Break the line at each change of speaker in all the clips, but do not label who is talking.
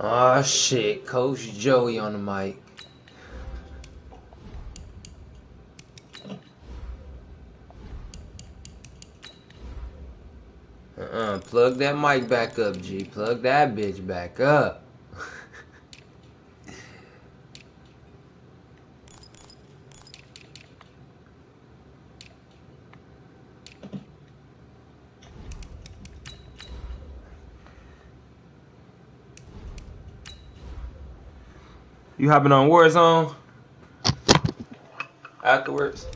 Ah, shit. Coach Joey on the mic. Plug that mic back up, G. Plug that bitch back up. You hopping on Warzone? Afterwards?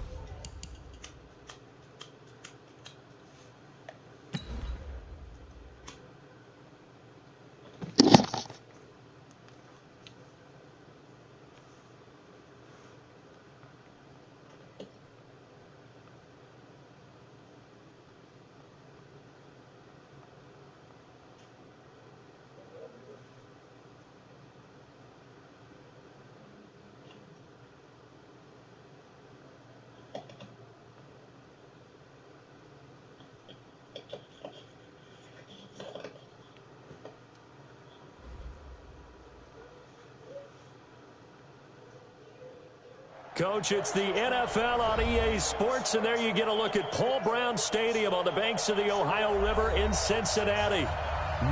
Coach, it's the NFL on EA Sports, and there you get a look at Paul Brown Stadium on the banks of the Ohio River in Cincinnati.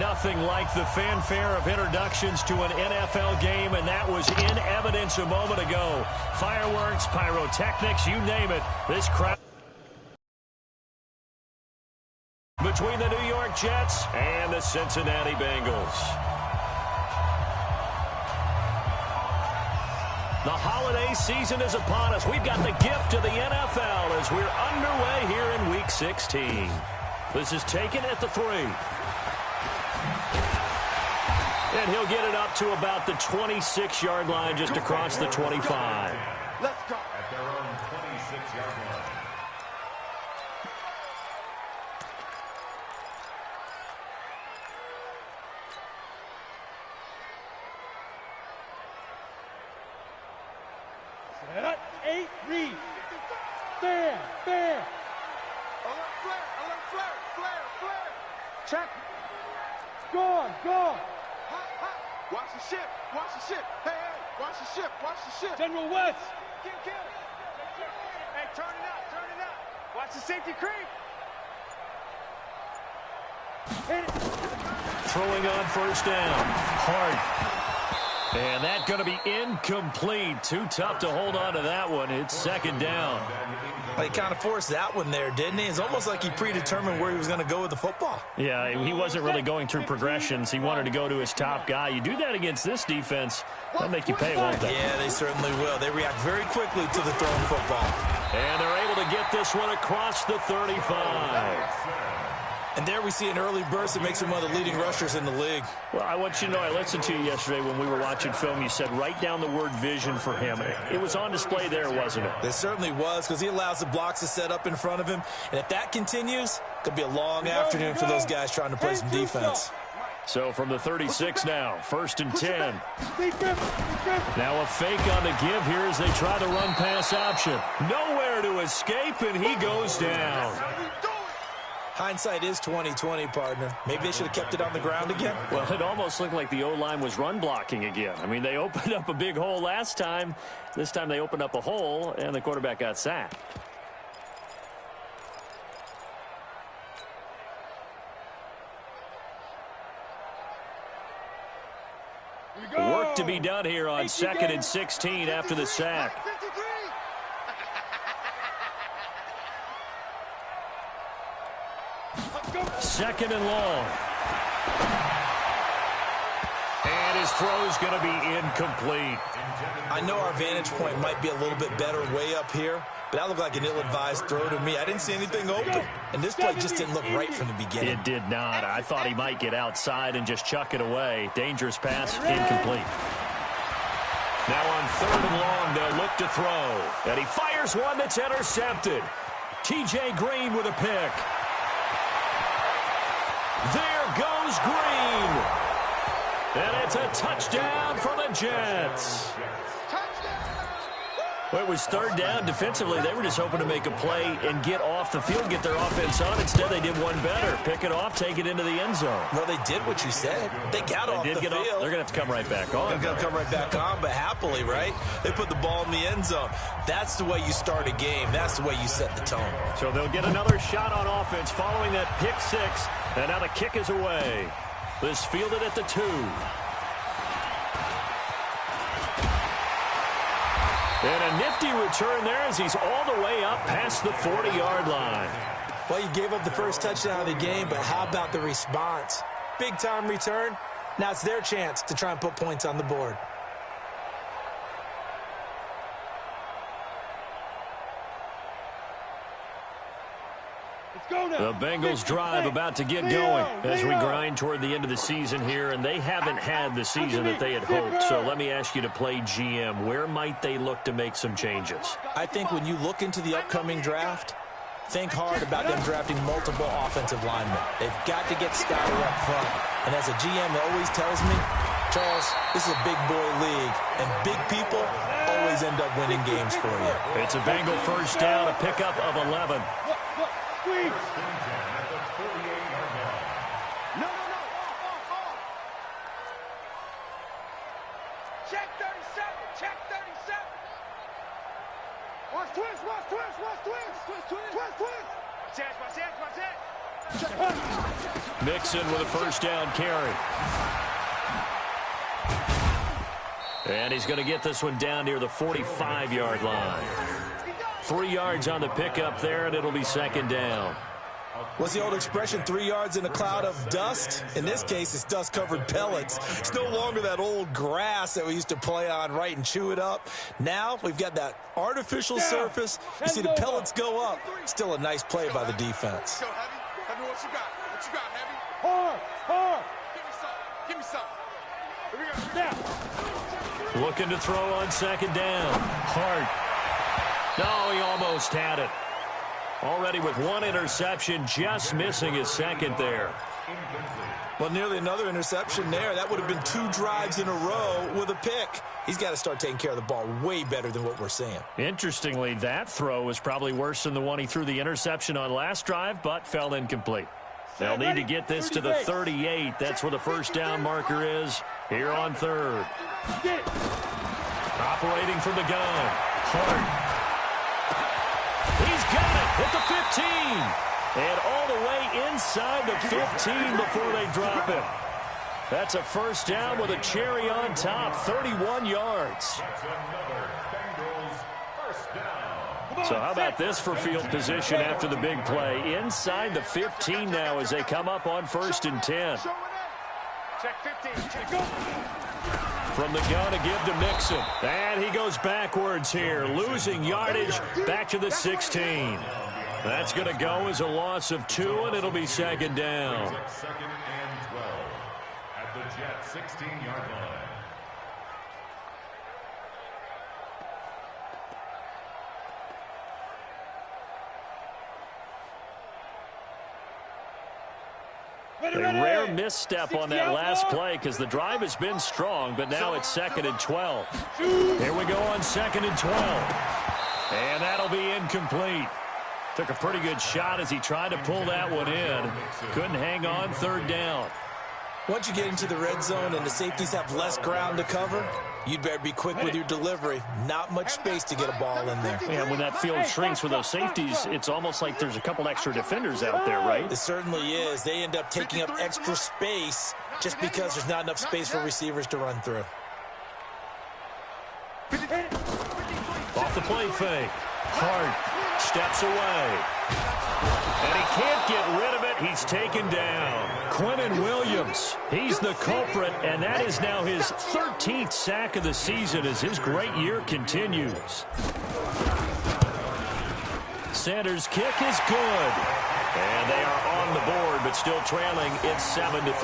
Nothing like the fanfare of introductions to an NFL game, and that was in evidence a moment ago. Fireworks, pyrotechnics, you name it. This crowd between the New York Jets and the Cincinnati Bengals. The holiday season is upon us. We've got the gift of the NFL as we're underway here in Week 16. This is taken at the 3. And he'll get it up to about the 26-yard line just across the 25.
Let's go. At their own 26-yard line.
Set, 8, read. Fair, fair.
Alert, flare.
Check. Gone.
Hot. Watch the ship. Hey, watch the ship.
General West.
Kill. Hey, turn it out. Watch the safety creep.
Hit it.
Throwing on first down. Hard. And that's going to be incomplete. Too tough to hold on to that one. It's second down.
He kind of forced that one there, didn't he? It's almost like he predetermined where he was going to go with the football.
Yeah, he wasn't really going through progressions. He wanted to go to his top guy. You do that against this defense, they'll make you pay, won't they?
Yeah, they certainly will. They react very quickly to the thrown football.
And they're able to get this one across the 35.
And there we see an early burst that makes him one of the leading rushers in the league.
Well, I want you to know, I listened to you yesterday when we were watching film. You said write down the word vision for him. It was on display there, wasn't it?
It certainly was, because he allows the blocks to set up in front of him. And if that continues, it could be a long afternoon for those guys trying to play some defense.
So from the 36 now, 1st and 10. Now a fake on the give here as they try the run-pass option. Nowhere to escape, and he goes down.
Hindsight is 20/20, partner. Maybe they should have kept it on the ground again.
Well, it almost looked like the O-line was run blocking again. I mean, they opened up a big hole last time. This time they opened up a hole, and the quarterback got sacked. Work to be done here on 2nd and 16 after the sack. Second and long. And his throw's going to be incomplete.
I know our vantage point might be a little bit better way up here, but that looked like an ill-advised throw to me. I didn't see anything open. And this play just didn't look right from the beginning.
It did not. I thought he might get outside and just chuck it away. Dangerous pass, incomplete. Now on 3rd and long, they'll look to throw. And he fires one that's intercepted. T.J. Green with a pick. There goes Green. And it's a touchdown for the Jets. Well, it was third down. Defensively, they were just hoping to make a play and get off the field, get their offense on. Instead, they did one better. Pick it off, take it into the end zone.
Well, they did what you said. They got off the field.
They're going to have to come right back on.
They're going to come right back on, but happily, right? They put the ball in the end zone. That's the way you start a game. That's the way you set the tone.
So they'll get another shot on offense following that pick six. And now the kick is away. This fielded at the 2. And a nifty return there as he's all the way up past the 40-yard line.
Well, you gave up the first touchdown of the game, but how about the response? Big-time return. Now it's their chance to try and put points on the board.
The Bengals drive about to get going as we grind toward the end of the season here, and they haven't had the season that they had hoped. So let me ask you to play GM. Where might they look to make some changes?
I think when you look into the upcoming draft, think hard about them drafting multiple offensive linemen. They've got to get Scotty up front. And as a GM always tells me, Charles, this is a big boy league, and big people always end up winning games for you.
It's a Bengal first down, a pickup of 11.
Squeeze. No. Check 37. Check 37. Watch twist. Watch.
Mixon with a first down carry. And he's going to get this one down near the 45-yard line. 3 yards on the pickup there, and it'll be second down.
What's the old expression, 3 yards in a cloud of dust? In this case, it's dust-covered pellets. It's no longer that old grass that we used to play on, right, and chew it up. Now we've got that artificial surface. You see the pellets go up. Still a nice play by the defense.
Go, Heavy. Heavy, what you got, Heavy? Hard. Give me some.
Looking to throw on second down. Hart. No, he almost had it. Already with one interception, just missing his second there.
Well, nearly another interception there. That would have been 2 drives in a row with a pick. He's got to start taking care of the ball way better than what we're seeing.
Interestingly, that throw was probably worse than the one he threw the interception on last drive, but fell incomplete. They'll need to get this to the 38. That's where the first down marker is here on third. Operating from the gun. Hart. He's got it at the 15. And all the way inside the 15 before they drop it. That's a first down with a cherry on top, 31 yards. So how about this for field position after the big play? Inside the 15 now as they come up on 1st and 10.
Check 15.
From the gun to give to Mixon. And he goes backwards here, losing yardage back to the 16. That's going to go as a loss of 2, and it'll be second down.
Second and 12 at the Jets 16-yard line.
A rare misstep on that last play because the drive has been strong, but now it's 2nd and 12. Here we go on 2nd and 12. And that'll be incomplete. Took a pretty good shot as he tried to pull that one in. Couldn't hang on, 3rd down.
Once you get into the red zone and the safeties have less ground to cover, you'd better be quick with your delivery. Not much space to get a ball in there.
Yeah, when that field shrinks with those safeties, it's almost like there's a couple extra defenders out there, right?
It certainly is. They end up taking up extra space just because there's not enough space for receivers to run through.
Off the play fake. Hart steps away. And he can't get rid of it. He's taken down. Quentin Williams, he's the culprit, and that is now his 13th sack of the season as his great year continues. Sanders' kick is good. And they are on the board, but still trailing. It's 7-3.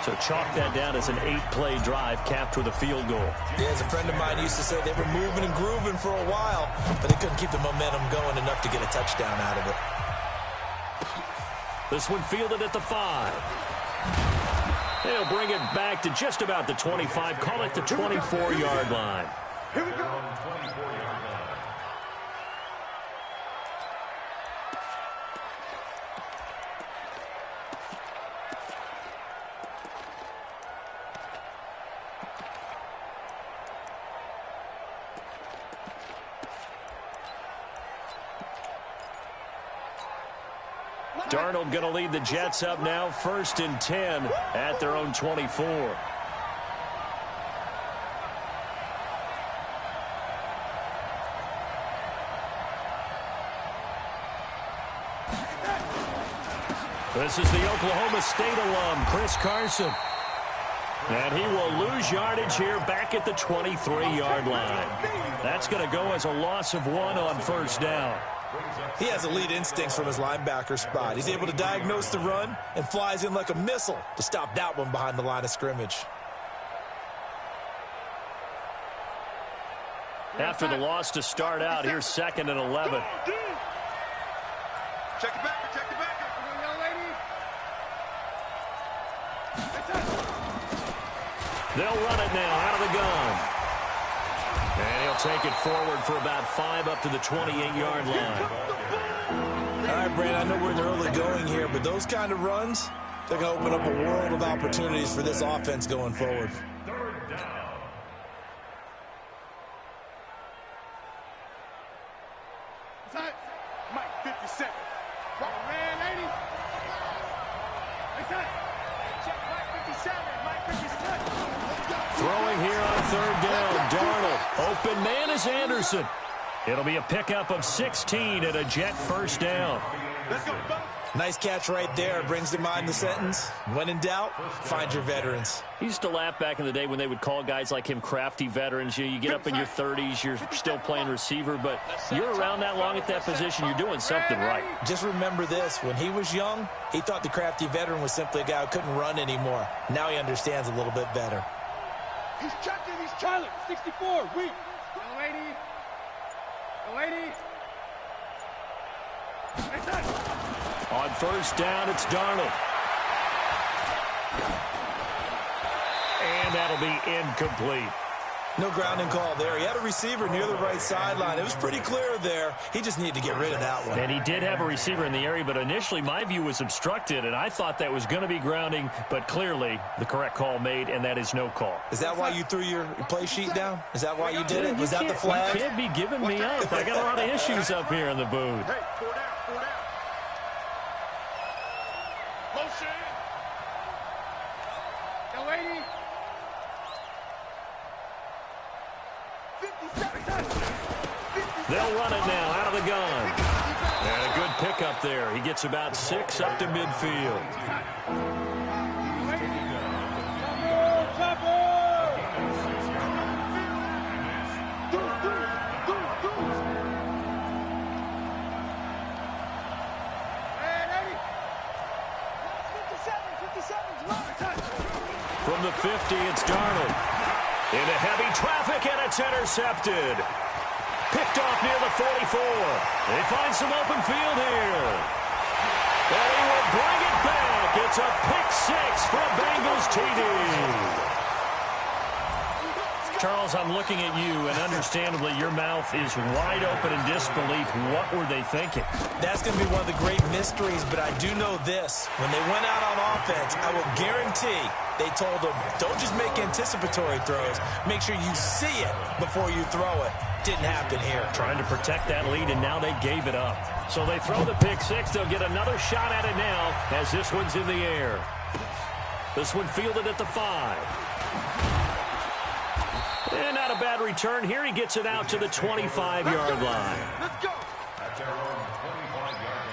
So chalk that down as an 8-play drive capped with a field goal.
Yeah, as a friend of mine used to say, they were moving and grooving for a while, but they couldn't keep the momentum going enough to get a touchdown out of it.
This one fielded at the 5. They'll bring it back to just about the 25. Call it the 24-yard line.
Here we go.
24-yard line.
Darnold going to lead the Jets up now, 1st and 10 at their own 24. This is the Oklahoma State alum, Chris Carson. And he will lose yardage here back at the 23-yard line. That's going to go as a loss of 1 on 1st down.
He has elite instincts from his linebacker spot. He's able to diagnose the run and flies in like a missile to stop that one behind the line of scrimmage.
After the loss to start out, here's 2nd and 11.
Check it back. Check it back. Young lady.
They'll run it now out of the gun. And he'll take it forward for about 5 up to the 28-yard line.
All right, Brandon, I know we're in the early going here, but those kind of runs, they're going to open up a world of opportunities for this offense going forward.
3rd down.
Mike, 57. Red 80. Check Mike 57. Mike 57.
Throwing here on 3rd down. Darnold. Open man is Anderson. It'll be a pickup of 16 and a Jet 1st down.
Let's go, fellas.
Nice catch right there. Brings to mind the sentence, when in doubt, find your veterans.
He used to laugh back in the day when they would call guys like him crafty veterans. You get up in your 30s, you're still playing receiver, but you're around that long at that position, you're doing something right.
Just remember this. When he was young, he thought the crafty veteran was simply a guy who couldn't run anymore. Now he understands a little bit better.
He's checking. He's
Charlie, 64, weak.
Young lady. Young lady.
On 1st down, it's Darnold. And that'll be incomplete.
No grounding call there. He had a receiver near the right sideline. It was pretty clear there. He just needed to get rid of that one.
And he did have a receiver in the area, but initially my view was obstructed, and I thought that was going to be grounding, but clearly the correct call made, and that is no call.
Is that why you threw your play sheet down? Is that why you did it? Was that the flag?
You can't be giving me up. I got a lot of issues up here in the booth.
Hey, 4 down, 4 down. Motion. Young lady. 57.
They'll run it now out of the gun. And a good pickup there. He gets about 6 up to midfield. From the 50, it's Darnold. Into heavy traffic, and it's intercepted. Picked off near the 44. They find some open field here. And he will bring it back. It's a pick 6 for a Bengals TD. Charles, I'm looking at you, and understandably, your mouth is wide open in disbelief. What were they thinking?
That's going to be one of the great mysteries, but I do know this. When they went out on offense, I will guarantee they told them, don't just make anticipatory throws. Make sure you see it before you throw it. Didn't happen here.
Trying to protect that lead, and now they gave it up. So they throw the pick 6. They'll get another shot at it now as this one's in the air. This one fielded at the 5. And not a bad return here. He gets it out to the 25-yard line.
Let's go.
At their own 25-yard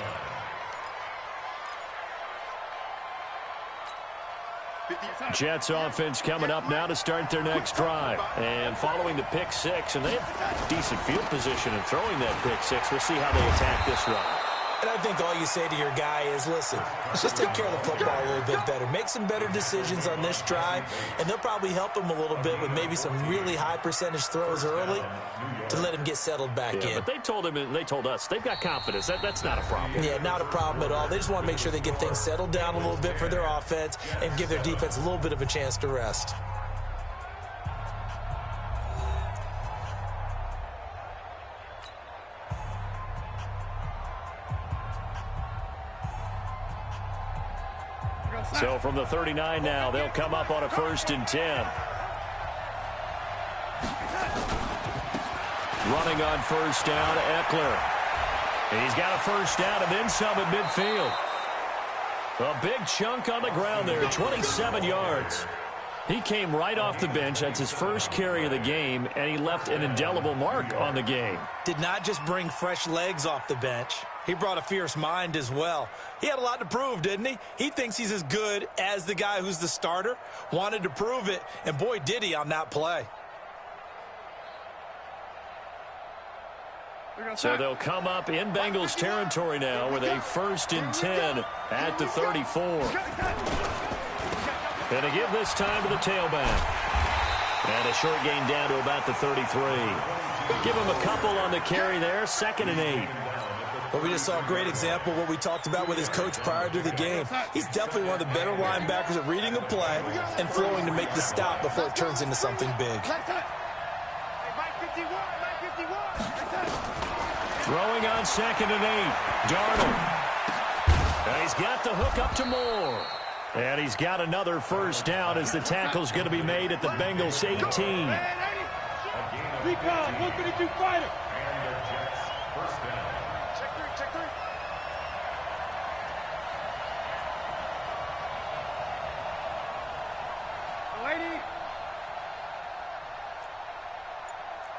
line.
Jets offense coming up now to start their next drive. And following the pick 6, and they have decent field position in throwing that pick 6. We'll see how they attack this run.
And I think all you say to your guy is, listen, let's just take care of the football a little bit better. Make some better decisions on this drive, and they'll probably help him a little bit with maybe some really high percentage throws early to let him get settled back in.
But they told him, and they told us, they've got confidence. That's not a problem.
Yeah, not a problem at all. They just want to make sure they get things settled down a little bit for their offense and give their defense a little bit of a chance to rest.
So from the 39 now, they'll come up on a 1st and 10. Running on 1st down, Eckler. He's got a 1st down and then some at midfield. A big chunk on the ground there, 27 yards. He came right off the bench. That's his first carry of the game, and he left an indelible mark on the game.
Did not just bring fresh legs off the bench. He brought a fierce mind as well. He had a lot to prove, didn't he? He thinks he's as good as the guy who's the starter. Wanted to prove it, and boy, did he on that play.
So they'll come up in Bengals territory now with a 1st and 10 at the 34. And to give this time to the tailback. And a short gain down to about the 33. Give him a couple on the carry there, 2nd and 8.
Well, we just saw a great example of what we talked about with his coach prior to the game. He's definitely one of the better linebackers at reading a play and flowing to make the stop before it turns into something big.
Throwing on 2nd and 8. Darnold. And he's got the hook up to Moore. And he's got another 1st down as the tackle's going to be made at the Bengals 18.
Recon, 152 fighter.
And the Jets, 1st down.
Check three.
Lady.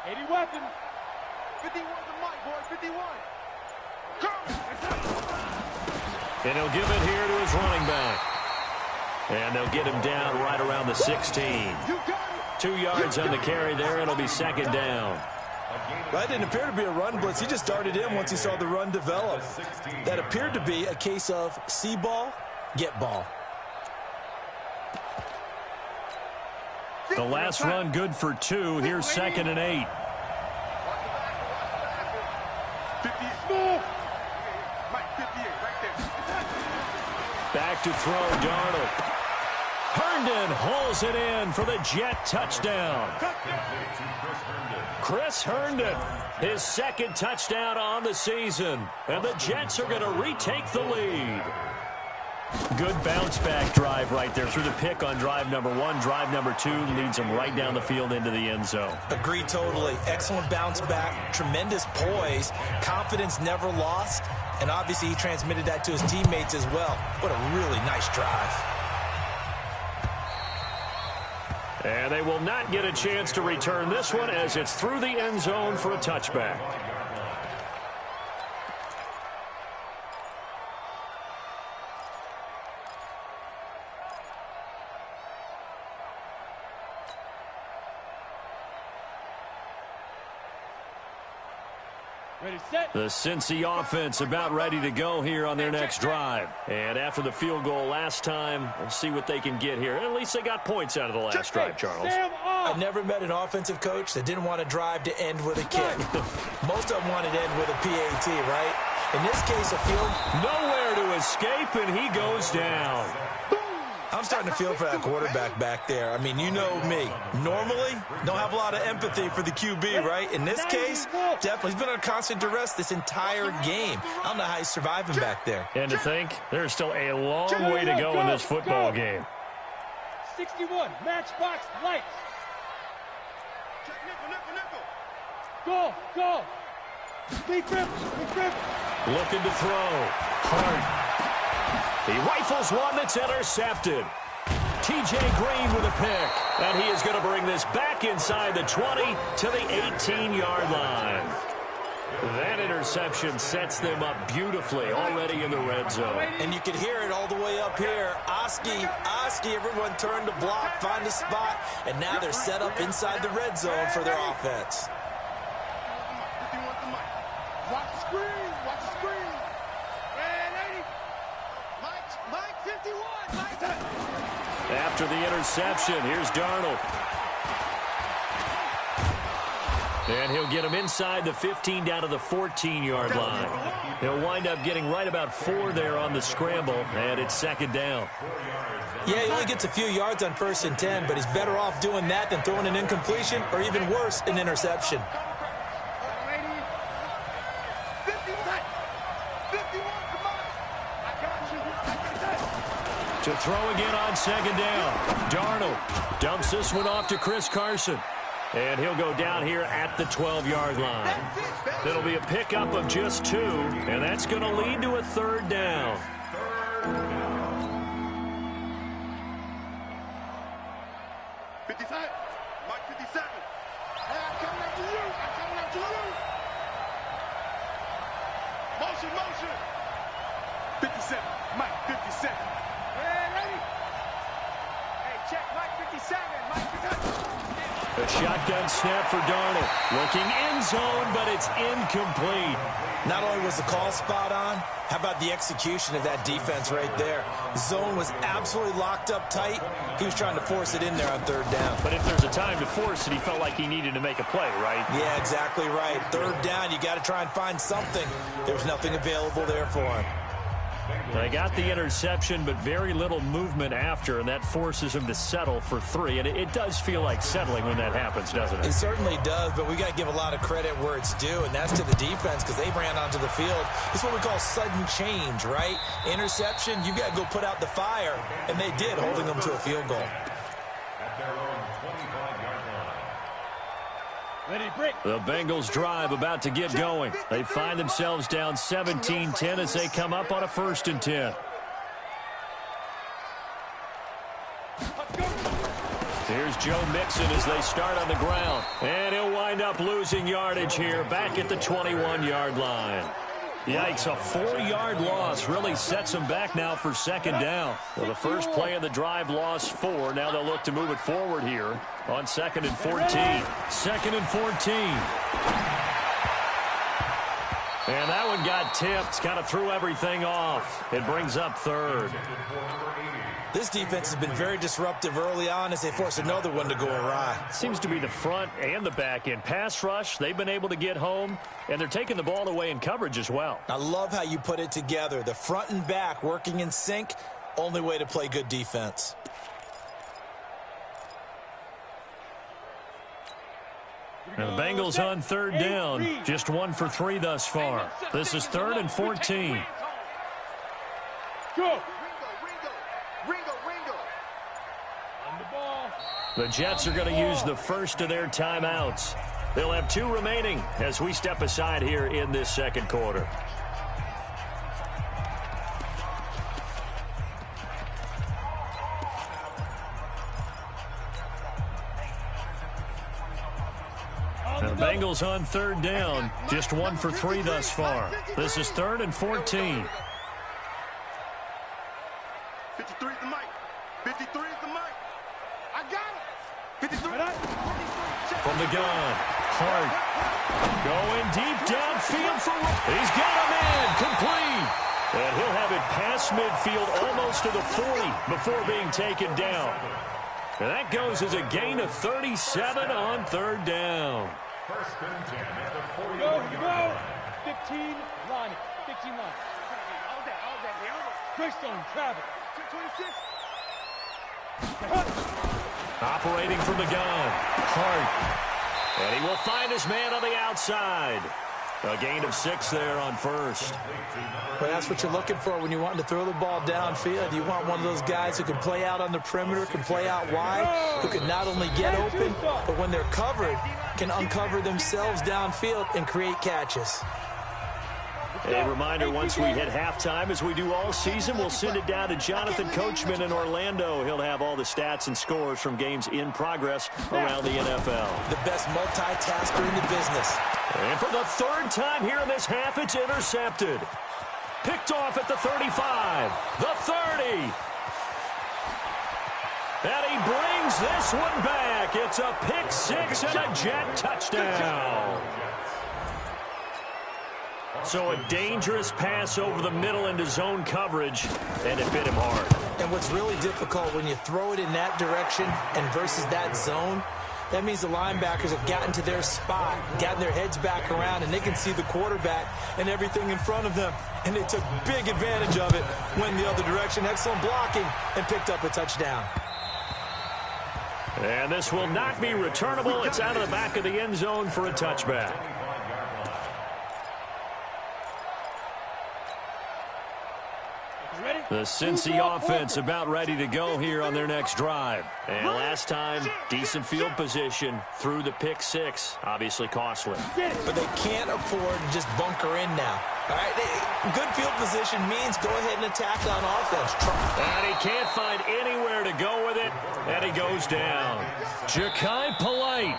80 weapons.
51 the mic, boy, 51.
And he'll give it here to his running back. And they'll get him down right around the 16. 2 yards on the carry there. It'll be 2nd down.
That didn't appear to be a run blitz. He just started in once he saw the run develop. That appeared to be a case of see ball, get ball.
The last run good for 2. Here's 2nd and 8.
50 smooth. Mike, 58 right there.
Back to throw, Darnold. Herndon hauls it in for the Jet touchdown. Chris Herndon, his 2nd touchdown on the season. And the Jets are going to retake the lead. Good bounce-back drive right there through the pick on drive number 1. Drive number 2 leads them right down the field into the end zone.
Agree totally. Excellent bounce back, tremendous poise, confidence never lost, and obviously he transmitted that to his teammates as well. What a really nice drive.
And they will not get a chance to return this one as it's through the end zone for a touchback.
Ready, set.
The Cincy offense about ready to go here on their next drive. And after the field goal last time, we'll see what they can get here. At least they got points out of the last drive, Charles.
I never met an offensive coach that didn't want a drive to end with a kick. Most of them wanted to end with a PAT, right? In this case, a field.
Nowhere to escape, and he goes down.
I'm starting to feel for that quarterback back there. I mean, you know me. Normally, don't have a lot of empathy for the QB, right? In this case, definitely. He's been under constant duress this entire game. I don't know how he's surviving back there.
And to think, there's still a long way to go in this football game.
61, matchbox lights.
Check nickel.
Go. Big rip.
Looking to throw. Hart. He rifles one that's intercepted. T.J. Green with a pick. And he is going to bring this back inside the 20 to the 18-yard line. That interception sets them up beautifully already in the red zone.
And you can hear it all the way up here. Oski, everyone turned to block, find a spot, and now they're set up inside the red zone for their offense.
51 the mic. Watch the screen. Mike 51.
After the interception, here's Darnold. And he'll get him inside the 15 down to the 14-yard line. He'll wind up getting right about 4 there on the scramble, and it's 2nd down.
Yeah, he only gets a few yards on 1st and 10, but he's better off doing that than throwing an incompletion or even worse, an interception.
To throw again on second down. Darnold dumps this one off to Chris Carson. And he'll go down here at the 12-yard line. That'll be a pickup of just 2, and that's going to lead to a third down.
57. Mike 57. Hey, I'm coming after you. I'm coming after you. Motion. 57. Mike 57. Hey, ready? Hey, check Mike 57. Mike 57.
A shotgun snap for Darnold. Looking end zone, but it's incomplete.
Not only was the call spot on, how about the execution of that defense right there? Zone was absolutely locked up tight. He was trying to force it in there on third down.
But if there's a time to force it, he felt like he needed to make a play, right?
Yeah, exactly right. Third down, you got to try and find something. There was nothing available there for him.
They got the interception, but very little movement after, and that forces him to settle for 3. And it does feel like settling when that happens, doesn't it?
It certainly does, but we got to give a lot of credit where it's due, and that's to the defense because they ran onto the field. It's what we call sudden change, right? Interception, you got to go put out the fire, and they did, holding them to a field goal.
At their own 25-yard line.
Ready, break.
The Bengals drive about to get going. They find themselves down 17-10 as they come up on a 1st and 10. Here's Joe Mixon as they start on the ground. And he'll wind up losing yardage here back at the 21-yard line. Yikes, a 4-yard loss really sets them back now for second down. Well, the first play of the drive lost 4. Now they'll look to move it forward here on 2nd and 14. 2nd and 14. And that one got tipped, kind of threw everything off. It brings up 3rd.
This defense has been very disruptive early on as they force another one to go awry.
Seems to be the front and the back end. Pass rush, they've been able to get home, and they're taking the ball away in coverage as well.
I love how you put it together. The front and back working in sync, only way to play good defense.
And the Bengals on 3rd down, just 1 for 3 thus far. This is 3rd and 14.
Go.
Ringo.
On the ball.
The Jets are going to use the first of their timeouts. They'll have 2 remaining as we step aside here in this second quarter. And the Bengals on 3rd down, just 1 for 3 thus far. This is 3rd and 14.
53 is the mic. 53 is the mic. I got it. 53.
From the gun, Hart going deep downfield for he's got a man complete. And he'll have it past midfield almost to the 40 before being taken down. And that goes as a gain of 37 on 3rd down.
1st and 10 at the 40.
Go. 15 line. 15 line.
All that. Here we go.
Greystone, travel.
26.
Operating from the gun, Hart. And he will find his man on the outside. A gain of 6 there on 1st.
Well, that's what you're looking for when you want to throw the ball downfield. You want one of those guys who can play out on the perimeter, can play out wide, who can not only get open, but when they're covered, can uncover themselves downfield and create catches.
A reminder, once we hit halftime, as we do all season, we'll send it down to Jonathan Coachman in Orlando. He'll have all the stats and scores from games in progress around the NFL.
The best multitasker in the business.
And for the 3rd time here in this half, it's intercepted. Picked off at the 35, the 30. And he brings this one back. It's a pick 6 and a Jet touchdown. So a dangerous pass over the middle into zone coverage, and it bit him hard.
And what's really difficult when you throw it in that direction and versus that zone, that means the linebackers have gotten to their spot, gotten their heads back around, and they can see the quarterback and everything in front of them. And they took big advantage of it, went the other direction, excellent blocking, and picked up a touchdown.
And this will not be returnable. It's out of the back of the end zone for a touchback.
Ready?
The Cincy offense about ready to go here on their next drive. And last time, decent field position through the pick six. Obviously costly.
But they can't afford to just bunker in now. All right, good field position means go ahead and attack on offense.
And he can't find anywhere to go with it, and he goes down. Ja'Kai Polite.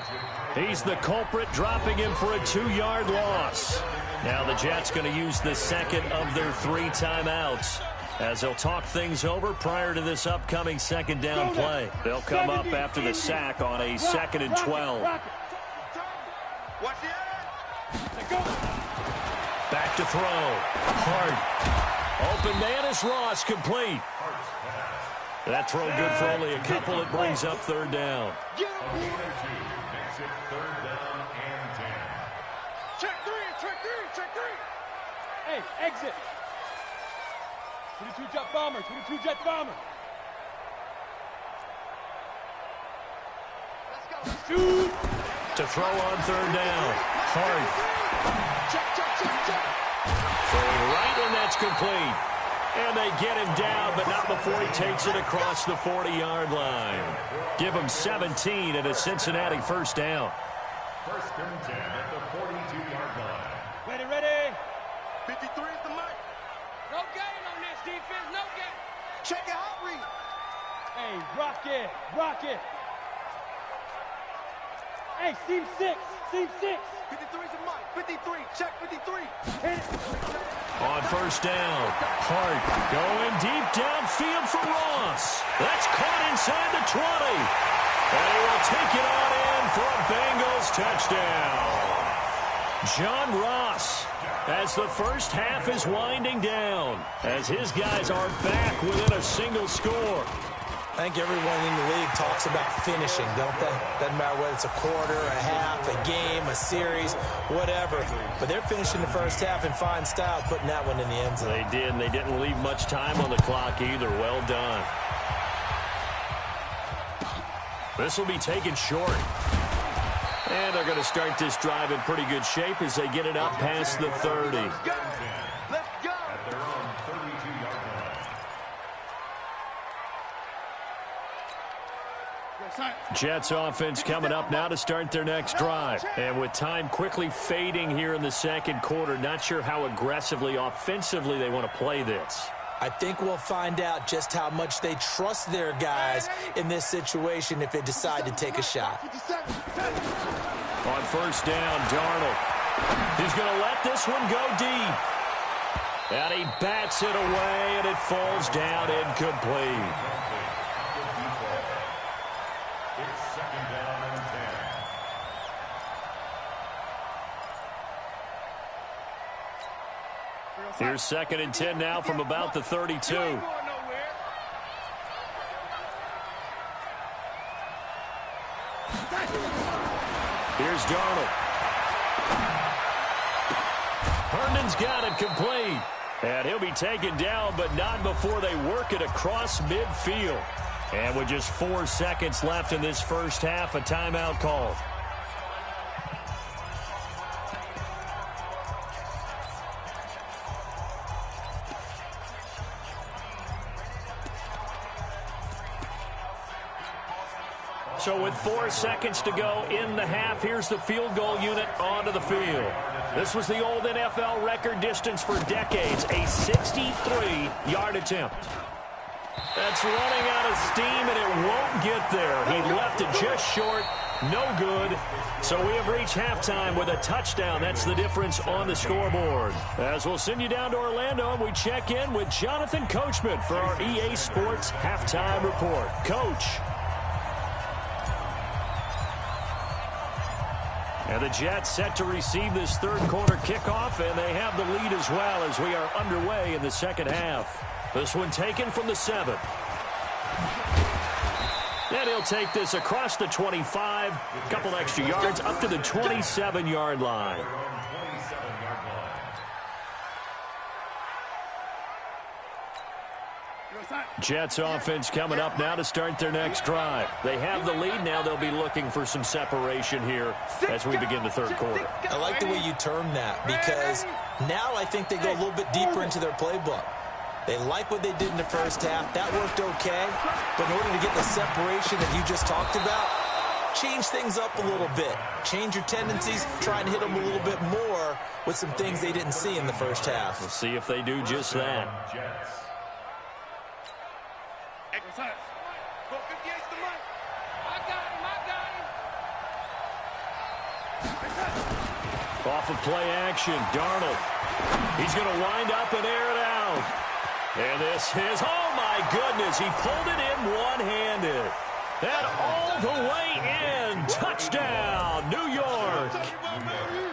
He's the culprit, dropping him for a 2-yard loss. Now the Jets going to use the second of their 3 timeouts as they'll talk things over prior to this upcoming second down play. They'll come up after the sack on a 2nd and 12. Back to throw. Hart. Open man is Ross, complete. That throw good for only a couple. It brings up 3rd down.
Makes it 3rd down and 10.
Check three.
Hey, exit. 22 jet bomber, 22 jet bomber.
Let's go.
Shoot.
To throw on 3rd down. Hart.
Check.
Throwing right, and that's complete. And they get him down, but not before he takes it across the 40-yard line. Give him 17 and a Cincinnati 1st down.
1st and 10 at the 42-yard line.
Ready.
53 is the mark.
No gain on this defense, no gain.
Check your hot read.
Hey, rock it. Hey, seam 6.
53 is the mark. 53, check 53.
Hit it.
On 1st down, Hart going deep downfield for Ross. That's caught inside the 20. And he will take it on in for a Bengals touchdown. John Ross, as the first half is winding down, as his guys are back within a single score.
I think everyone in the league talks about finishing, don't they? Doesn't matter whether it's a quarter, a half, a game, a series, whatever. But they're finishing the first half in fine style, putting that one in the end zone.
They did, and they didn't leave much time on the clock either. Well done. This will be taken short. And they're going to start this drive in pretty good shape as they get it up past the 30.
Let's go.
At their own 32-yard line.
Jets offense coming up now to start their next drive. And with time quickly fading here in the 2nd quarter, not sure how aggressively, offensively they want to play this.
I think we'll find out just how much they trust their guys in this situation if they decide to take a shot.
On 1st down, Darnold. He's going to let this one go deep. And he bats it away, and it falls down incomplete.
It's 2nd down and 10.
Here's 2nd and 10 now from about the 32. Here's Darnold. Herndon's got it complete. And he'll be taken down, but not before they work it across midfield. And with just 4 seconds left in this first half, a timeout called. So with 4 seconds to go in the half, here's the field goal unit onto the field. This was the old NFL record distance for decades, a 63-yard attempt. That's running out of steam, and it won't get there. He left it just short, no good. So we have reached halftime with a touchdown. That's the difference on the scoreboard. As we'll send you down to Orlando, and we check in with Jonathan Coachman for our EA Sports Halftime Report. Coach. And the Jets set to receive this 3rd quarter kickoff, and they have the lead as well as we are underway in the 2nd half. This one taken from the 7. And he'll take this across the 25, a couple extra yards, up to the 27-yard line. Jets offense coming up now to start their next drive. They have the lead. Now they'll be looking for some separation here as we begin the 3rd quarter.
I like the way you term that because now I think they go a little bit deeper into their playbook. They like what they did in the first half. That worked okay. But in order to get the separation that you just talked about, change things up a little bit. Change your tendencies. Try and hit them a little bit more with some things they didn't see in the first half.
We'll see if they do just that.
Exercise. Go 58 to the mic. I got him.
Off of play action, Darnold. He's going to wind up and air it out. And this is, oh my goodness, he pulled it in one-handed. And all the way in. Touchdown, New York.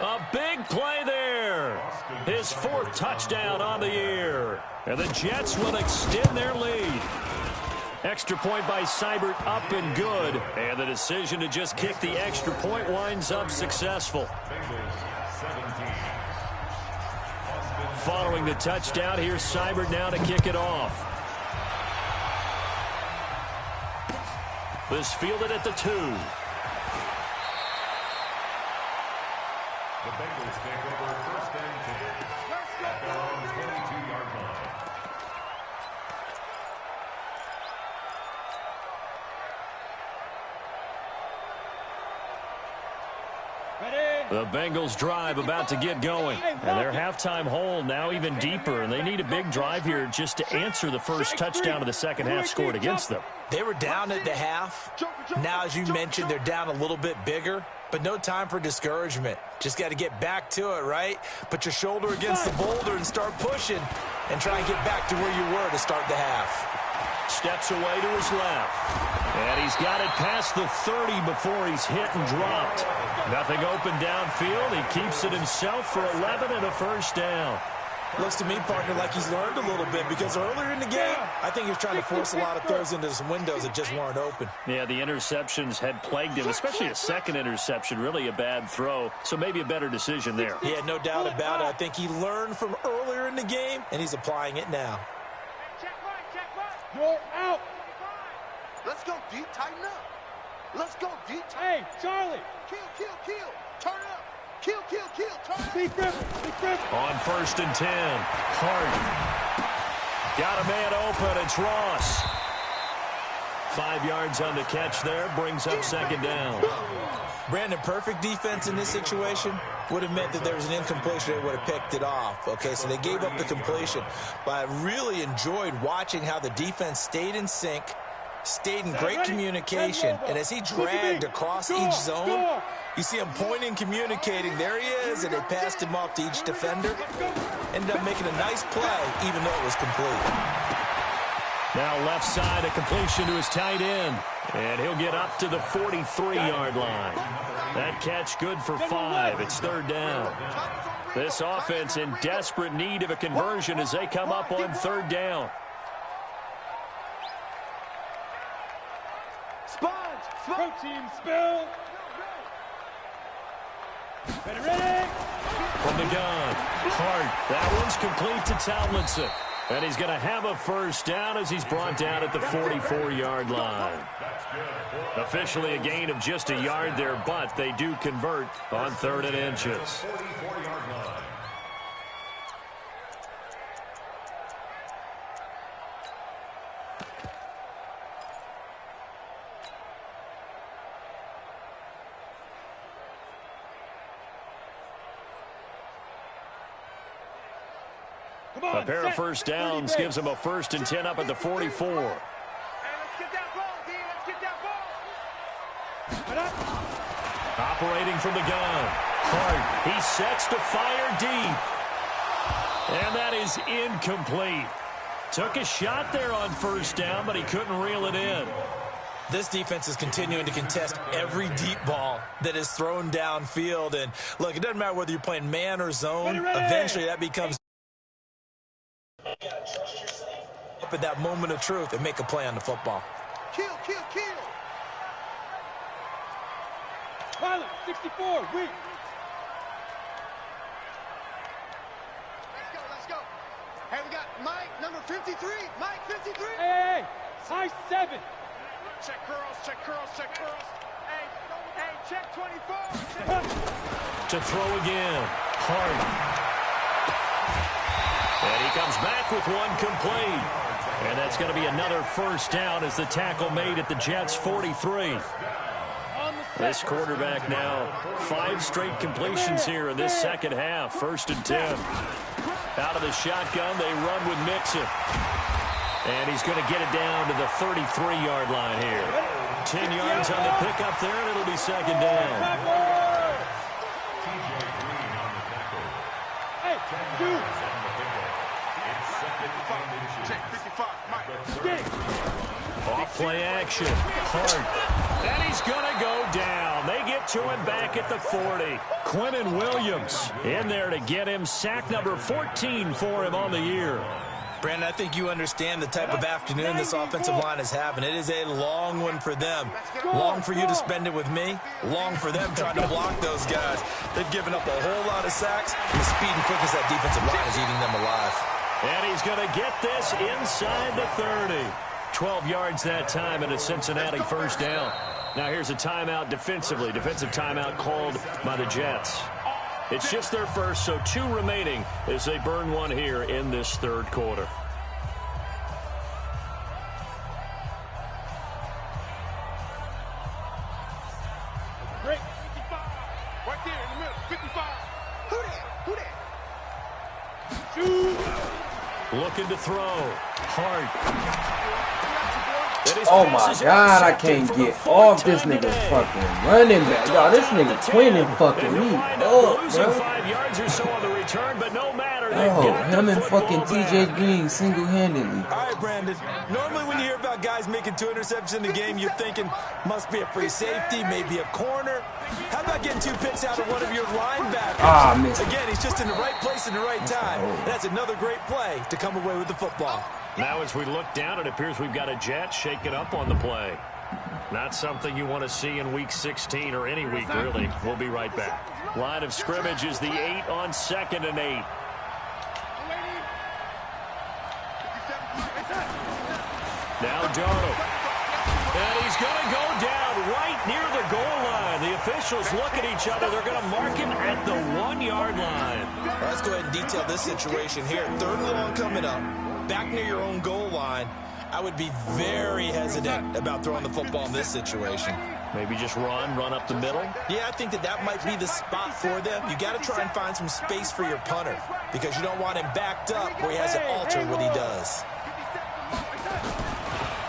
A big play there. His 4th touchdown on the year. And the Jets will extend their lead. Extra point by Seibert, up and good. And the decision to just kick the extra point winds up successful. Following the touchdown, here's Seibert now to kick it off. This fielded at the 2.
The Bengals take over 1st and 10 at their own 22-yard line.
The Bengals drive about to get going. And their halftime hole now even deeper. And they need a big drive here just to answer the first touchdown of the second half scored against them.
They were down at the half. Now, as you mentioned, they're down a little bit bigger. But no time for discouragement. Just got to get back to it, right? Put your shoulder against the boulder and start pushing. And try and get back to where you were to start the half.
Steps away to his left. And he's got it past the 30 before he's hit and dropped. Nothing open downfield. He keeps it himself for 11 and a first down.
Looks to me, partner, like he's learned a little bit because earlier in the game, I think he was trying to force a lot of throws into some windows that just weren't open.
Yeah, the interceptions had plagued him, especially a second interception, really a bad throw. So maybe a better decision there.
Yeah, no doubt about it. I think he learned from earlier in the game, and he's applying it now.
You're out.
Let's go deep, tighten up. Let's go deep,
Hey, Charlie.
Kill. Turn up. Kill. Turn up.
Big rip.
On 1st and 10, Hart. Got a man open. It's Ross. 5 yards on the catch there. Brings up 2nd down.
Brandon, perfect defense in this situation would have meant that there was an incompletion. They would have picked it off. Okay, so they gave up the completion. But I really enjoyed watching how the defense stayed in sync, stayed in great communication. And as he dragged across each zone, you see him pointing, communicating. There he is, and they passed him off to each defender. Ended up making a nice play, even though it was complete.
Now left side, a completion to his tight end. And he'll get up to the 43-yard line. That catch good for 5. It's 3rd down. This offense in desperate need of a conversion as they come up on 3rd down.
Protein spill. Ready.
From the gun, Hart. That one's complete to Tomlinson. And he's going to have a first down as he's brought down at the 44-yard line. Officially a gain of just a yard there, but they do convert on 3rd and inches.
44-yard line.
A pair of first downs gives him a 1st and 10 up at the 44.
Hey, let's get that ball, D. Let's get that ball.
Operating from the gun. Hart. He sets to fire deep. And that is incomplete. Took a shot there on 1st down, but he couldn't reel it in.
This defense is continuing to contest every deep ball that is thrown downfield. And, look, it doesn't matter whether you're playing man or zone. Eventually, that becomes up at that moment of truth and make a play on the football.
Kill.
Pilot, 64, weak.
Let's go. Hey, we got Mike, number 53. Mike, 53.
Hey, high 7.
Check curls. Hey, check 24.
To throw again. Hart. And he comes back with one complete. And that's going to be another first down as the tackle made at the Jets' 43. This quarterback now 5 straight completions here in this second half. 1st and 10. Out of the shotgun, they run with Mixon. And he's going to get it down to the 33-yard line here. 10 yards on the pickup there, and it'll be 2nd down.
Hey, dude. Check 55.
Off play action. Hart. And he's going to go down. They get to him back at the 40. Quinnen Williams in there to get him. Sack number 14 for him on the year.
Brandon, I think you understand the type of afternoon this offensive line is having. It is a long one for them. Long for you to spend it with me. Long for them trying to block those guys. They've given up a whole lot of sacks, and the speed and quickness of that defensive line is eating them alive.
And he's going to get this inside the 30. 12 yards that time, and a Cincinnati first down. Now here's a timeout defensively. Defensive timeout called by the Jets. It's just their first, so 2 remaining as they burn one here in this 3rd quarter.
Great. 55. Right there in the middle. 55. Who that? Shoot.
Looking to throw. Hart.
Oh my God, I can't get off this nigga fucking running back. Yo, this nigga twinning fucking me up, bro.
5 yards or so on the return, but no matter.
Oh, him and fucking TJ Green single-handedly.
All right, Brandon. Normally when you hear about guys making 2 interceptions in the game, you're thinking must be a free safety, maybe a corner. How about getting 2 picks out of one of your linebackers?
Ah, missed.
Again, he's just in the right place at the right time. That's another great play to come away with the football.
Now as we look down, it appears we've got a Jet shaking up on the play. Not something you want to see in Week 16 or any week, really. We'll be right back. Line of scrimmage is the 8 on 2nd and 8. Now Darnold. And he's going to go down right near the goal line. The officials look at each other. They're going to mark him at the 1-yard line.
Let's go ahead and detail this situation here. 3rd and long coming up. Back near your own goal line. I would be very hesitant about throwing the football in this situation.
Maybe just run up the middle.
Yeah, I think that might be the spot for them. You got to try and find some space for your punter because you don't want him backed up where he has to alter what he does.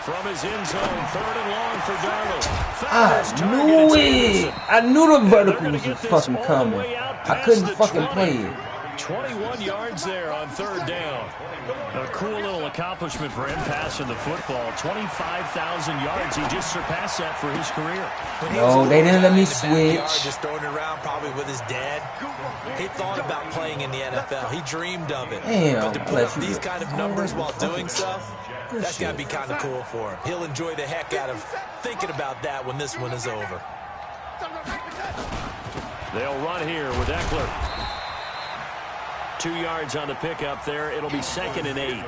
From his end zone, 3rd and long for Darnold.
I knew it. I knew the verticals was fucking coming. I couldn't fucking play it.
21 yards there on 3rd down. A cool little accomplishment for him passing the football. 25,000 yards. He just surpassed that for his career.
No, they didn't let me switch.
Just throwing it around probably with his dad. He thought about playing in the NFL. He dreamed of it.
Damn,
but to put up these kind of numbers while doing so, that's got to be kind of cool for him. He'll enjoy the heck out of thinking about that when this one is over.
They'll run here with Eckler. 2 yards on the pickup there. It'll be 2nd and 8.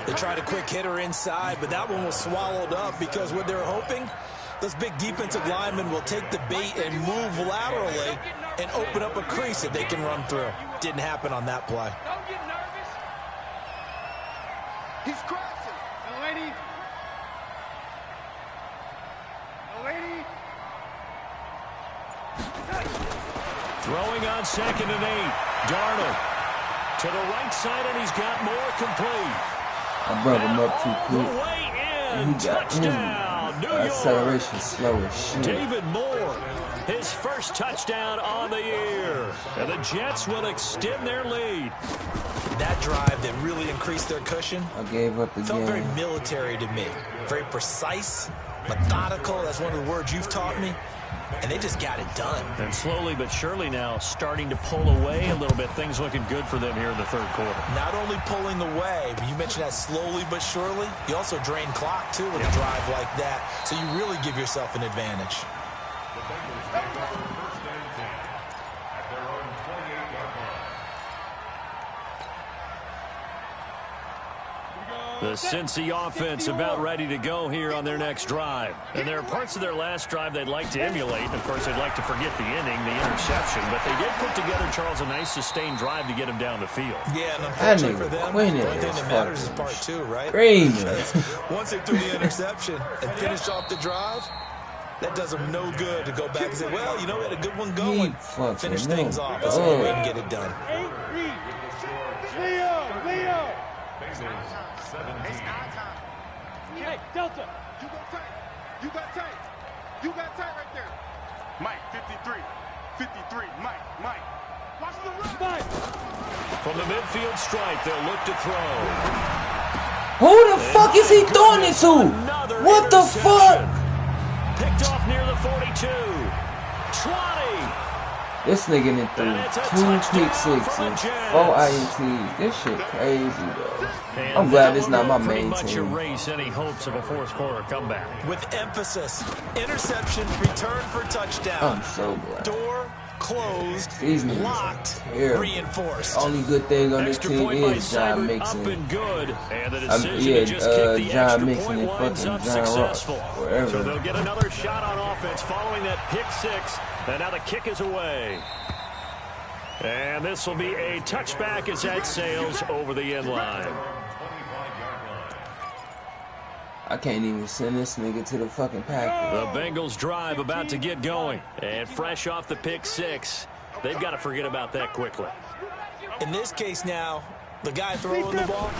They tried a quick hitter inside, but that one was swallowed up because what they're hoping, those big defensive linemen will take the bait and move laterally and open up a crease that they can run through. Didn't happen on that play.
Don't get nervous. He's crashing. No, lady. No, lady.
Throwing on 2nd and 8. Darnold to the right side, and he's got more complete.
I brought him up too quick.
The way in.
He got
Touchdown, New York.
acceleration slow as shit.
David Moore, his first touchdown on the year. And the Jets will extend their lead.
That drive that really increased their cushion
I gave up the
felt very
game.
military to me. Very precise, methodical. That's one of the words you've taught me. And they just got it done.
And slowly but surely now starting to pull away a little bit. Things looking good for them here in the 3rd quarter.
Not only pulling away, but you mentioned that slowly but surely. You also drain clock, too, with a drive like that. So you really give yourself an advantage.
The Bengals take over 1st and 10 at their own 28-yard line.
The Cincy offense about ready to go here on their next drive. And there are parts of their last drive they'd like to emulate. Of course, they'd like to forget the inning, the interception. But they did put together, Charles, a nice sustained drive to get him down the field.
Yeah, and unfortunately for them, one thing that matters is part two, right? Once they threw the interception and finished off the drive, that does them no good to go back and say, well, you know, we had a good one going. Finish things off. That's the only way we can get it done.
Leo! Hey, Delta!
You got tight. You got tight. You got tight right there. Mike, 53. 53. Mike. Watch the run.
Mike!
From the midfield stripe, they'll look to throw.
Who the fuck is he throwing it to? What the fuck?
Picked off near the 42. 20.
This nigga done threw 2 pick sixes, 4 INTs. This shit crazy, though. I'm glad it's not my main team.
Erase any hopes of a fourth quarter comeback.
With emphasis, interception, return for touchdown.
I'm so glad.
Door closed, locked, reinforced.
Only good thing on this team is John Mixon. John Mixon and fucking John Ross. Wherever.
So they'll get another shot on offense following that pick six. And now the kick is away. And this will be a touchback as that sails over the end line.
I can't even send this nigga to the fucking Packers.
The Bengals drive about to get going. And fresh off the pick six, they've got to forget about that quickly.
In this case now, the guy throwing the ball,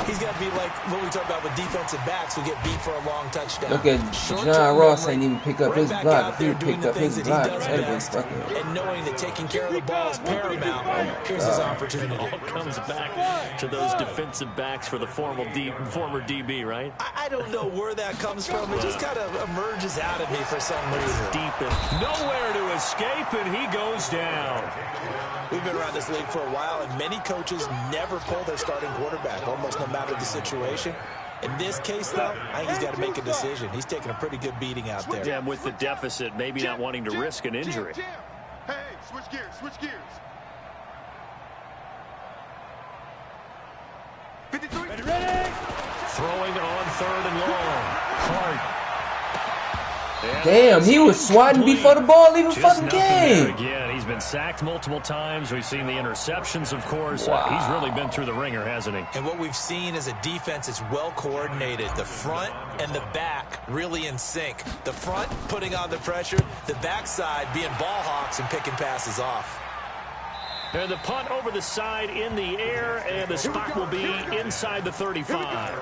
he's got to be like what we talk about with defensive backs who get beat for a long touchdown.
Look at John Ross ain't even pick up his block. If he picked up his block,
and knowing that taking care of the ball is paramount, here's his opportunity.
It all comes back to those defensive backs for the former DB, right?
I don't know where that comes from. It just kind of emerges out of me for some reason.
Deep in. Nowhere to escape, and he goes down.
We've been around this league for a while, and many coaches never pull their starting quarterback, almost no matter the situation. In this case, though, I think he's got to make a decision. He's taking a pretty good beating out there.
Yeah, with the deficit, maybe not wanting to risk an injury.
Hey, switch gears. 53.
Ready?
Throwing on 3rd and long. Hard.
Damn, he was swatting before the ball even fucking came.
Again, he's been sacked multiple times. We've seen the interceptions, of course.
Wow.
He's really been through the ringer, hasn't he?
And what we've seen is a defense that's well coordinated. The front and the back really in sync. The front putting on the pressure, the backside being ball hawks and picking passes off.
And the punt over the side in the air, and the spot will be inside the 35.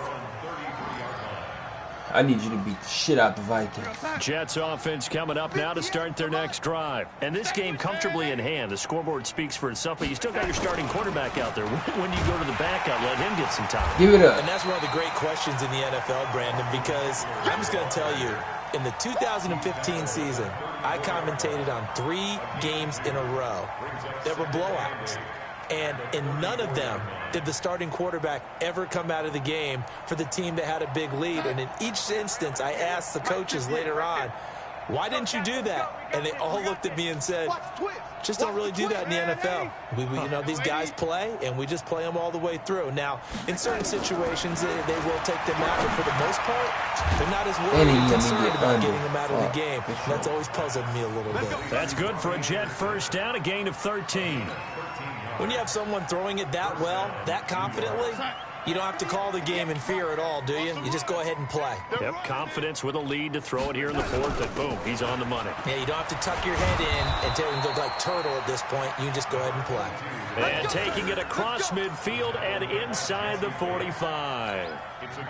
I need you to beat the shit out the Vikings.
Jets offense coming up now to start their next drive. And this game comfortably in hand. The scoreboard speaks for itself, but you still got your starting quarterback out there. When do you go to the backup, let him get some time?
Give it up.
And that's one of the great questions in the NFL, Brandon, because I'm just going to tell you, in the 2015 season, I commentated on 3 games in a row that were blowouts. And in none of them did the starting quarterback ever come out of the game for the team that had a big lead. And in each instance, I asked the coaches later on, why didn't you do that? And they all looked at me and said, just don't really do that in the NFL. You know, these guys play, and we just play them all the way through. Now, in certain situations, they will take them out, but for the most part, they're not as worried and concerned about getting them out of the game. And that's always puzzled me a little bit.
That's good for a Jet first down, a gain of 13.
When you have someone throwing it that well, that confidently, you don't have to call the game in fear at all, do you? You just go ahead and play.
Yep, confidence with a lead to throw it here in the fourth, and boom, he's on the money.
Yeah, you don't have to tuck your head in and tell him to go like turtle at this point. You can just go ahead and play.
And taking it across midfield and inside the 45.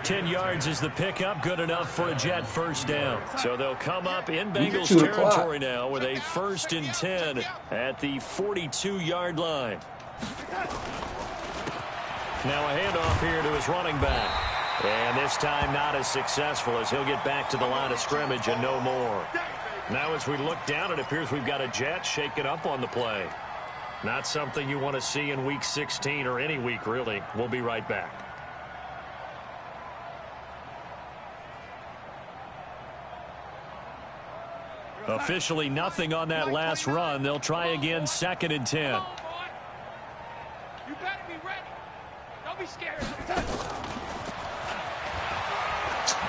10 yards is the pickup, good enough for a Jet first down. So they'll come up in Bengals territory now with a 1st and 10 at the 42-yard line. Now a handoff here to his running back. And this time not as successful as he'll get back to the line of scrimmage and no more. Now as we look down, it appears we've got a Jet shaking up on the play. Not something you want to see in Week 16 or any week, really. We'll be right back. Officially nothing on that last run. They'll try again, 2nd and 10.
You better be ready. Don't be scared.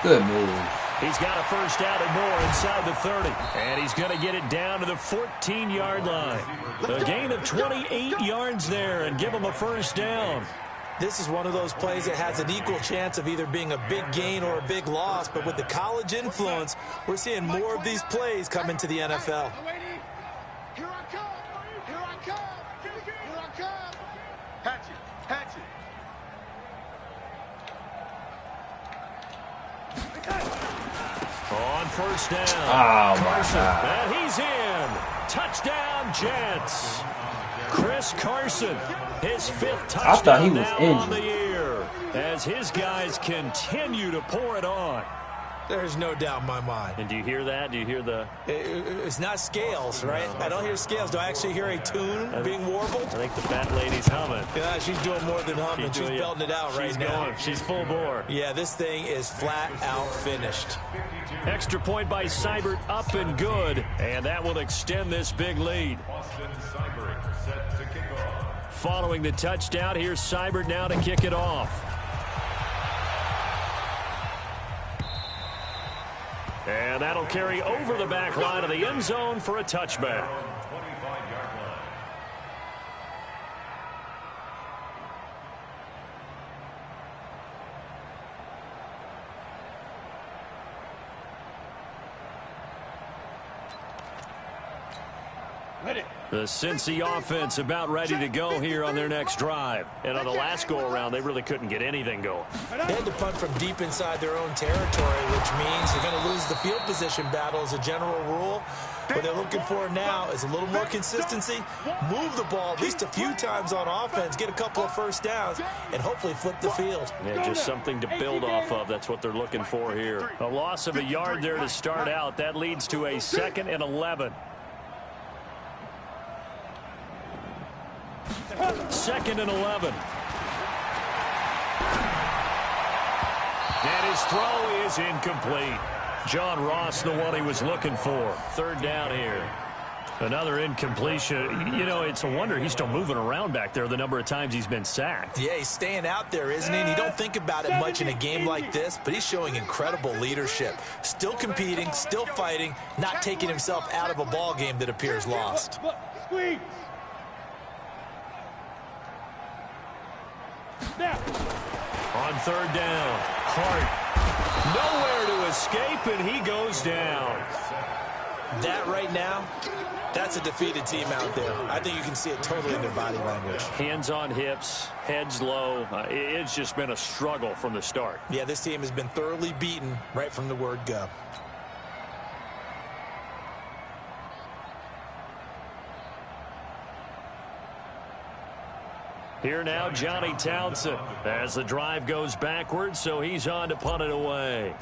Good move.
He's got a first down and more inside the 30. And he's going to get it down to the 14-yard line. A gain of 28 yards there and give him a first down.
This is one of those plays that has an equal chance of either being a big gain or a big loss. But with the college influence, we're seeing more of these plays come into the NFL.
Here I come. Here I come. Here I come. Hatch it. Hatch it.
On first down.
Oh, my God.
And he's in. Touchdown, Jets. Chris Carson, his 5th touchdown
I thought he was
now
injured.
on the year as his guys continue to pour it on.
There's no doubt in my mind.
And do you hear that? Do you hear the...
It's not scales, right? I don't hear scales. Do I actually hear a tune being warbled?
I think the fat lady's humming.
Yeah, she's doing more than humming. She's belting it out right now.
Going. She's full bore.
Yeah, this thing is flat out finished.
Extra point by Seibert, up and good. And that will extend this big lead. Following the touchdown, here's Seibert now to kick it off. And that'll carry over the back line of the end zone for a touchback. The Cincy offense about ready to go here on their next drive. And on the last go-around, they really couldn't get anything going.
They had to punt from deep inside their own territory, which means they're going to lose the field position battle as a general rule. What they're looking for now is a little more consistency, move the ball at least a few times on offense, get a couple of first downs, and hopefully flip the field.
Yeah, just something to build off of. That's what they're looking for here. A loss of a yard there to start out. That leads to a 2nd and 11. 2nd and 11. And his throw is incomplete. John Ross, the one he was looking for. 3rd down here. Another incompletion. You know, it's a wonder he's still moving around back there the number of times he's been sacked.
Yeah, he's staying out there, isn't he? And you don't think about it much in a game like this, but he's showing incredible leadership. Still competing, still fighting, not taking himself out of a ball game that appears lost.
On 3rd down, Hart nowhere to escape, and he goes down.
That right now, that's a defeated team out there. I think you can see it totally in their body language.
Hands on hips, heads low. It's just been a struggle from the start.
Yeah, this team has been thoroughly beaten right from the word go.
Here now, Johnny Townsend, as the drive goes backwards, so he's on to punt it away.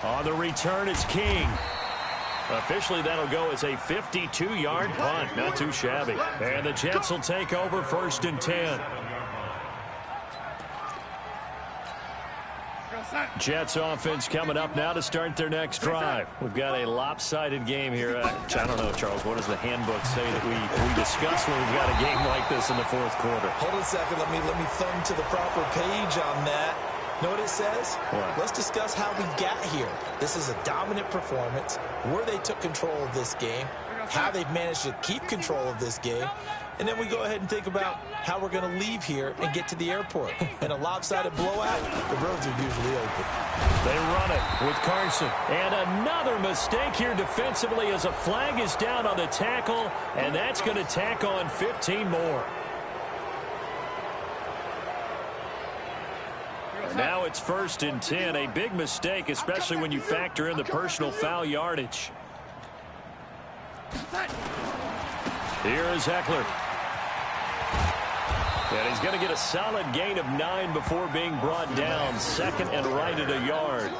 On the return, it's King. Officially, that'll go as a 52-yard punt. Not too shabby. And the Jets will take over 1st and 10. Jets offense coming up now to start their next drive. We've got a lopsided game here. I don't know, Charles, what does the handbook say that we discuss when we've got a game like this in the 4th quarter?
Hold on a second. Let me thumb to the proper page on that. Know what it says?
What?
Let's discuss how we got here. This is a dominant performance, where they took control of this game, how they've managed to keep control of this game, and then we go ahead and think about how we're going to leave here and get to the airport. In a lopsided blowout, the roads are usually open.
They run it with Carson. And another mistake here defensively as a flag is down on the tackle, and that's going to tack on 15 more. Now it's 1st and 10. A big mistake, especially when you factor in the personal foul yardage. Here is Eckler. And he's going to get a solid gain of 9 before being brought down. 2nd and right at a yard.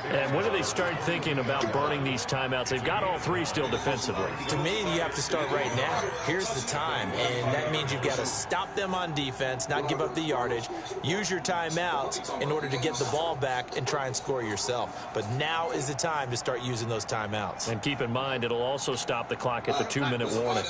And when do they start thinking about burning these timeouts? They've got all three still defensively.
To me, you have to start right now. Here's the time, and that means you've got to stop them on defense, not give up the yardage, use your timeouts in order to get the ball back and try and score yourself. But now is the time to start using those timeouts.
And keep in mind, it'll also stop the clock at the 2-minute warning.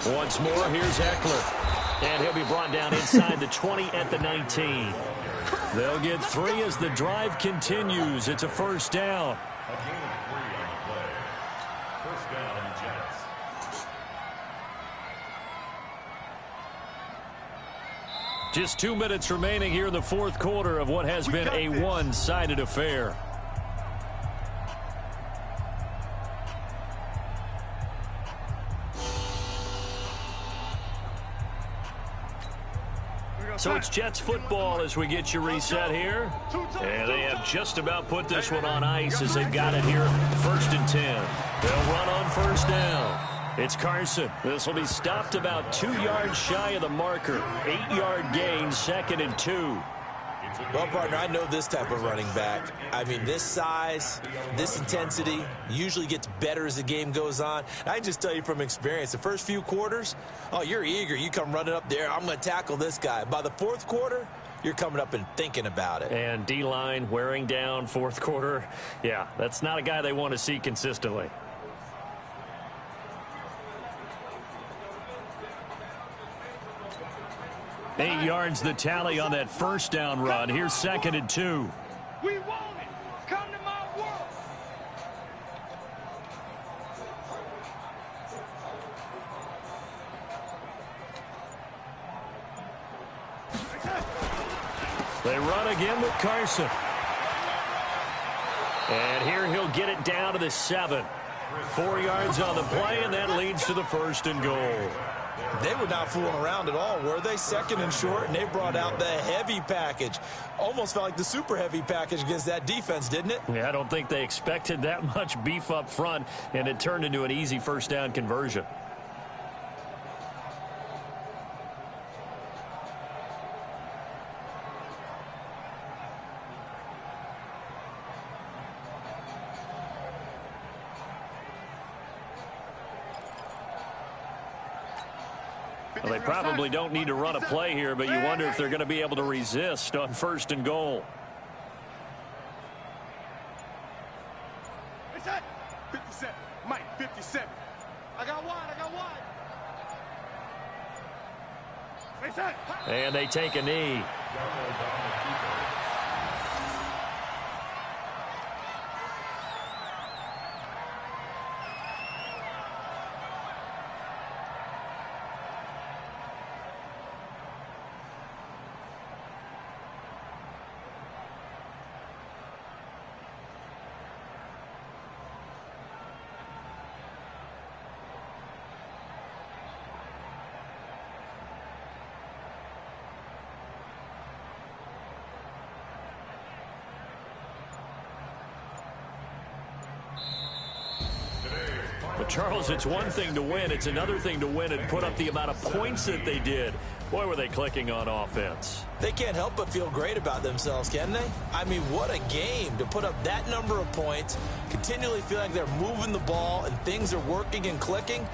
Once more, here's Eckler. And he'll be brought down inside the 20 at the 19. They'll get 3 as the drive continues. It's a first down.
A gain of 3 on the play. First down, Jets.
Just 2 minutes remaining here in the fourth quarter of what has been a one-sided affair. So it's Jets football as we get you reset here. And they have just about put this one on ice as they've got it here. 1st and 10. They'll run on first down. It's Carson. This will be stopped about 2 yards shy of the marker. 8-yard gain, 2nd and 2.
Well, partner, I know this type of running back. I mean, this size, this intensity usually gets better as the game goes on. And I can just tell you from experience, the first few quarters, oh, you're eager. You come running up there, I'm going to tackle this guy. By the fourth quarter, you're coming up and thinking about it.
And D-line wearing down fourth quarter. Yeah, that's not a guy they want to see consistently. Eight yards the tally on that first down run. Here's 2nd and 2.
We want it. Come to my world.
They run again with Carson. And here he'll get it down to the 7. 4 yards on the play, and that leads to the 1st and goal.
They were not fooling around at all, were they? 2nd and short, and they brought out the heavy package. Almost felt like the super heavy package against that defense, didn't it?
Yeah, I don't think they expected that much beef up front, and it turned into an easy first down conversion. Well, they probably don't need to run a play here, but you wonder if they're going to be able to resist on 1st and goal.
57. Mike, 57. I got wide.
And they take a knee. But Charles, it's one thing to win. It's another thing to win and put up the amount of points that they did. Boy, were they clicking on offense.
They can't help but feel great about themselves, can they? I mean, what a game to put up that number of points, continually feel like they're moving the ball and things are working and clicking.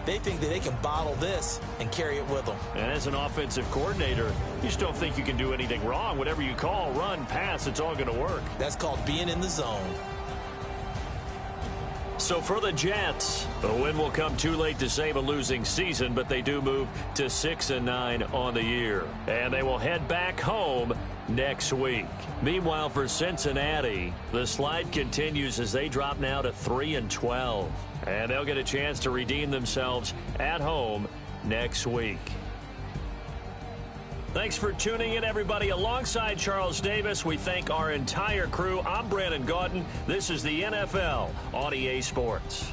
They think that they can bottle this and carry it with them.
And as an offensive coordinator, you just don't think you can do anything wrong. Whatever you call, run, pass, it's all going to work.
That's called being in the zone.
So for the Jets, the win will come too late to save a losing season, but they do move to 6-9 on the year. And they will head back home next week. Meanwhile, for Cincinnati, the slide continues as they drop now to 3-12. And they'll get a chance to redeem themselves at home next week. Thanks for tuning in, everybody. Alongside Charles Davis, we thank our entire crew. I'm Brandon Gaudin. This is the NFL on EA Sports.